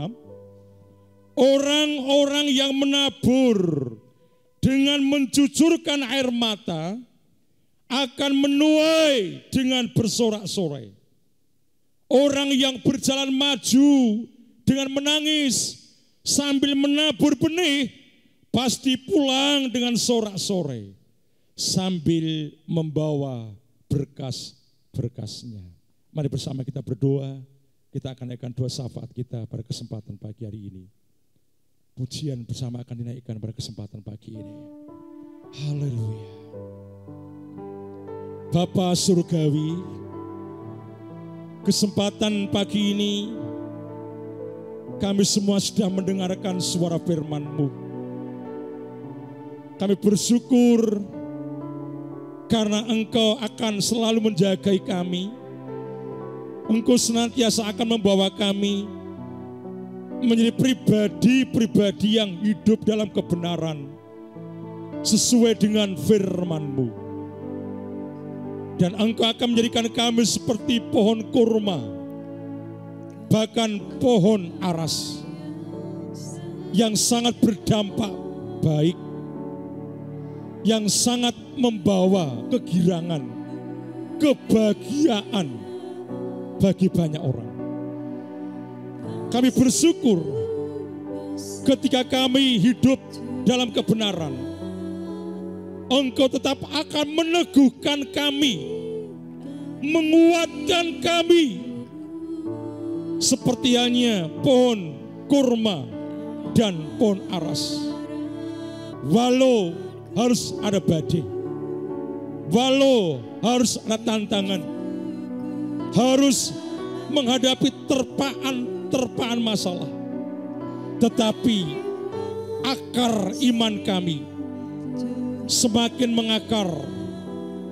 Orang-orang yang menabur dengan mencucurkan air mata akan menuai dengan bersorak-sorai. Orang yang berjalan maju dengan menangis sambil menabur benih pasti pulang dengan sorak-sorai sambil membawa berkas-berkasnya. Mari bersama kita berdoa. Kita akan naikkan doa syafaat kita pada kesempatan pagi hari ini. Pujian bersama akan dinaikkan pada kesempatan pagi ini. Haleluya. Bapa Surgawi, kesempatan pagi ini kami semua sudah mendengarkan suara firman-Mu. Kami bersyukur karena Engkau akan selalu menjagai kami. Engkau senantiasa akan membawa kami menjadi pribadi-pribadi yang hidup dalam kebenaran sesuai dengan firman-Mu. Dan Engkau akan menjadikan kami seperti pohon kurma, bahkan pohon aras yang sangat berdampak baik, yang sangat membawa kegirangan, kebahagiaan bagi banyak orang. Kami bersyukur ketika kami hidup dalam kebenaran, Engkau tetap akan meneguhkan kami, menguatkan kami, seperti halnya pohon kurma dan pohon aras. Walau harus ada badai, walau harus ada tantangan, harus menghadapi terpaan masalah, tetapi akar iman kami semakin mengakar,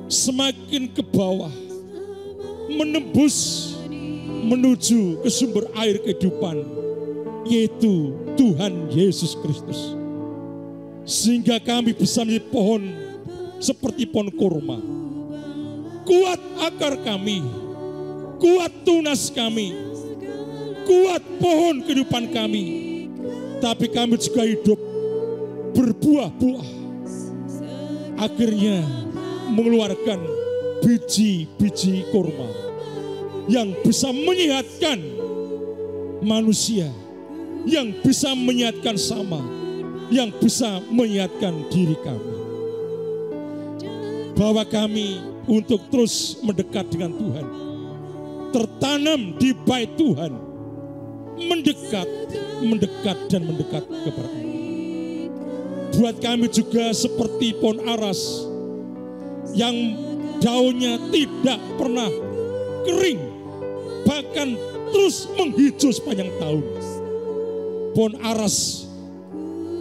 semakin ke bawah, menembus menuju ke sumber air kehidupan, yaitu Tuhan Yesus Kristus. Sehingga kami bisa menjadi pohon seperti pohon kurma. Kuat akar kami, kuat tunas kami, kuat pohon kehidupan kami, tapi kami juga hidup berbuah-buah. Akhirnya mengeluarkan biji-biji kurma yang bisa menyehatkan manusia, yang bisa menyehatkan sama, yang bisa menyehatkan diri kami. Bawa kami untuk terus mendekat dengan Tuhan, tertanam di bait Tuhan, mendekat dan mendekat kepada Allah. Buat kami juga seperti pohon aras yang daunnya tidak pernah kering, bahkan terus menghijau sepanjang tahun. Pohon aras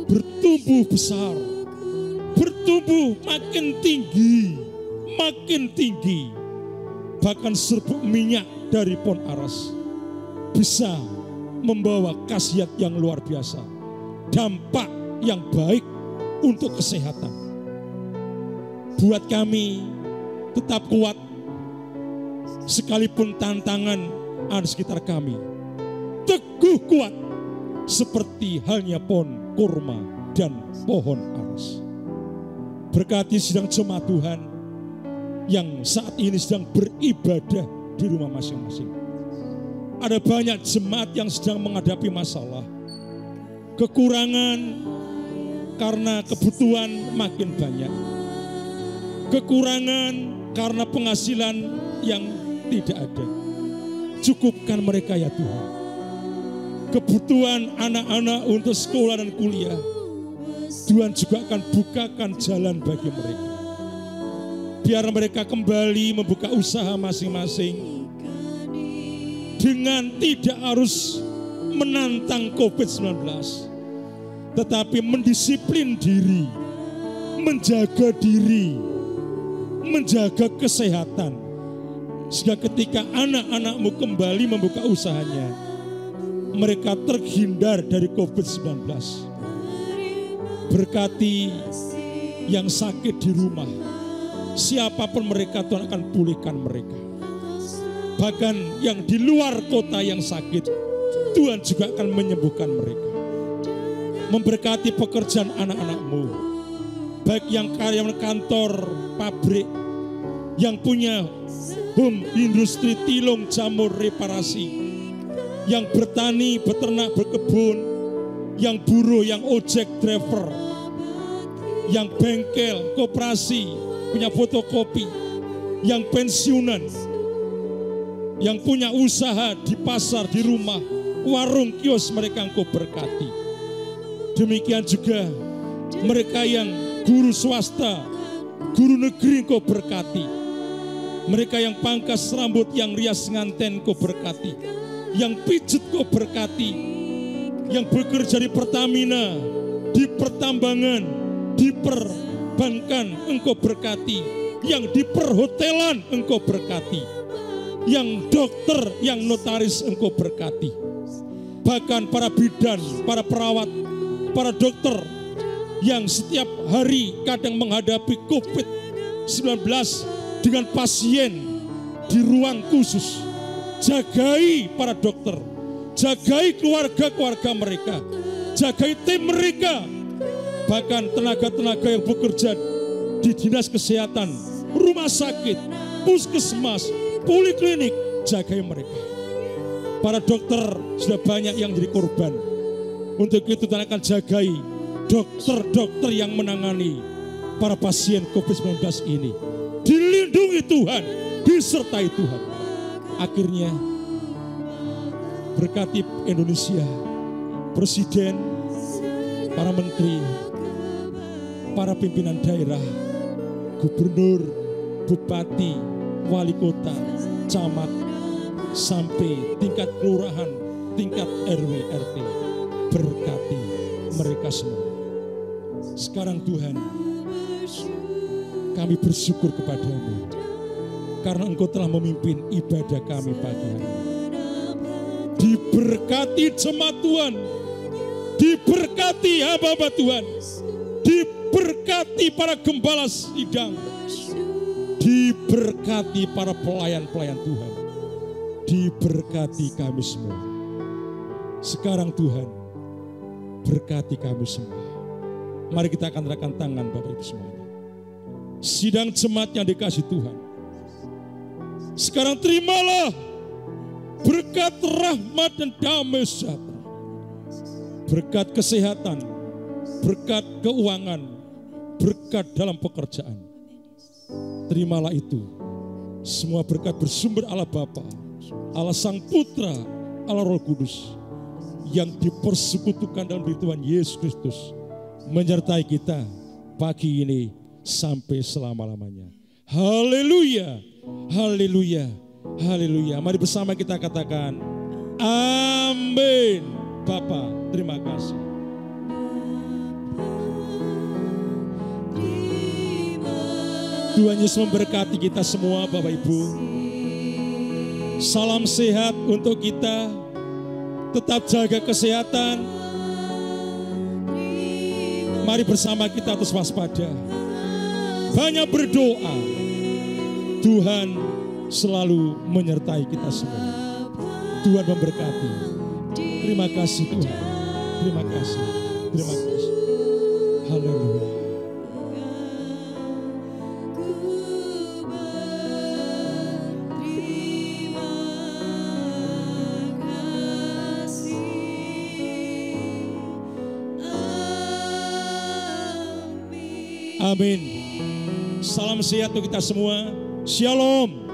bertumbuh besar, bertumbuh makin tinggi, bahkan serbuk minyak dari pohon aras bisa membawa khasiat yang luar biasa, dampak yang baik untuk kesehatan. Buat kami tetap kuat sekalipun tantangan ada di sekitar kami, teguh kuat seperti halnya pohon kurma dan pohon aras. Berkati sidang jemaat Tuhan yang saat ini sedang beribadah di rumah masing-masing. Ada banyak jemaat yang sedang menghadapi masalah, kekurangan karena kebutuhan makin banyak, kekurangan karena penghasilan yang tidak ada. Cukupkan mereka ya Tuhan. Kebutuhan anak-anak untuk sekolah dan kuliah, Tuhan juga akan bukakan jalan bagi mereka. Biar mereka kembali membuka usaha masing-masing dengan tidak harus menantang COVID-19, tetapi mendisiplin diri, menjaga kesehatan, sehingga ketika anak-anakmu kembali membuka usahanya, mereka terhindar dari COVID-19. Berkati yang sakit di rumah, siapapun mereka, Tuhan akan pulihkan mereka. Bahkan yang di luar kota yang sakit, Tuhan juga akan menyembuhkan mereka. memberkati pekerjaan anak-anak-Mu, baik yang karyawan kantor, pabrik, yang punya home industri tilung, jamur, reparasi, yang bertani, beternak, berkebun, yang buruh, yang ojek driver, yang bengkel, koperasi, punya fotokopi, yang pensiunan, yang punya usaha di pasar, di rumah, warung, kios, mereka Engkau berkati. Demikian juga mereka yang guru swasta, guru negeri Engkau berkati. Mereka yang pangkas rambut, yang rias nganten Engkau berkati. Yang pijet Engkau berkati. Yang bekerja di Pertamina, di pertambangan, di perbankan Engkau berkati. Yang di perhotelan Engkau berkati. Yang dokter, yang notaris Engkau berkati. Bahkan para bidan, para perawat, para dokter yang setiap hari kadang menghadapi COVID-19 dengan pasien di ruang khusus. Jagai para dokter, jagai keluarga-keluarga mereka, jagai tim mereka, bahkan tenaga-tenaga yang bekerja di dinas kesehatan, rumah sakit, puskesmas, poliklinik, jagai mereka. Para dokter sudah banyak yang jadi korban. Untuk itu Tuhan akan jagai dokter-dokter yang menangani para pasien COVID-19 ini. Dilindungi Tuhan, disertai Tuhan. Akhirnya berkati Indonesia, Presiden, para menteri, para pimpinan daerah, gubernur, bupati, wali kota, camat, sampai tingkat kelurahan, tingkat RW, RT. Berkati mereka semua. Sekarang Tuhan, kami bersyukur kepadamu karena Engkau telah memimpin ibadah kami pagi hari ini. Diberkati jemaat Tuhan, diberkati hamba-hamba Tuhan, diberkati para gembala sidang, diberkati para pelayan-pelayan Tuhan, diberkati kami semua. Sekarang Tuhan, berkati kami semua. Mari kita akan gerakan tangan Bapak Ibu semuanya. Sidang jemaat yang dikasih Tuhan, sekarang terimalah berkat rahmat dan damai sejahtera, berkat kesehatan, berkat keuangan, berkat dalam pekerjaan. Terimalah itu. Semua berkat bersumber Allah Bapa, Allah Sang Putra, Allah Roh Kudus, yang dipersekutukan dalam diri Tuhan Yesus Kristus, menyertai kita pagi ini sampai selama-lamanya. Haleluya, haleluya, haleluya. Mari bersama kita katakan amin. Bapa, terima kasih. Tuhan Yesus memberkati kita semua Bapak Ibu. Salam sehat untuk kita. Tetap jaga kesehatan. Mari bersama kita terus waspada. Banyak berdoa. Tuhan selalu menyertai kita semua. Tuhan memberkati. Terima kasih Tuhan. Terima kasih. Terima kasih. Haleluya. Amin. Salam sehat untuk kita semua. Shalom.